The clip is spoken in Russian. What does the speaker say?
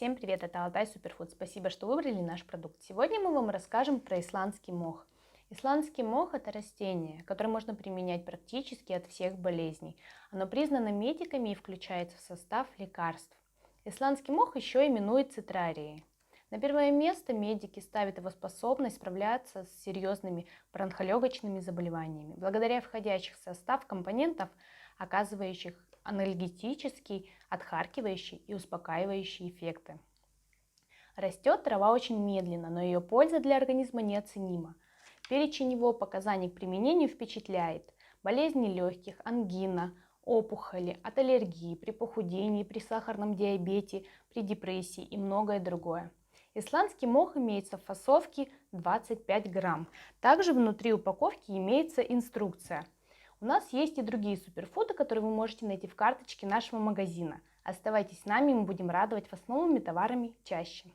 Всем привет, это Алтай Суперфуд. Спасибо, что выбрали наш продукт. Сегодня мы вам расскажем про исландский мох. Исландский мох – это растение, которое можно применять практически от всех болезней. Оно признано медиками и включается в состав лекарств. Исландский мох еще именуют цитрарией. На первое место медики ставят его способность справляться с серьезными бронхолегочными заболеваниями, благодаря входящих в состав компонентов, оказывающих анальгетический, отхаркивающий и успокаивающий эффекты. Растет трава очень медленно, но ее польза для организма неоценима. Перечень его показаний к применению впечатляет. Болезни легких, ангина, опухоли, от аллергии, при похудении, при сахарном диабете, при депрессии и многое другое. Исландский мох имеется в фасовке 25 грамм. Также внутри упаковки имеется инструкция. У нас есть и другие суперфуды, которые вы можете найти в карточке нашего магазина. Оставайтесь с нами, мы будем радовать вас новыми товарами чаще.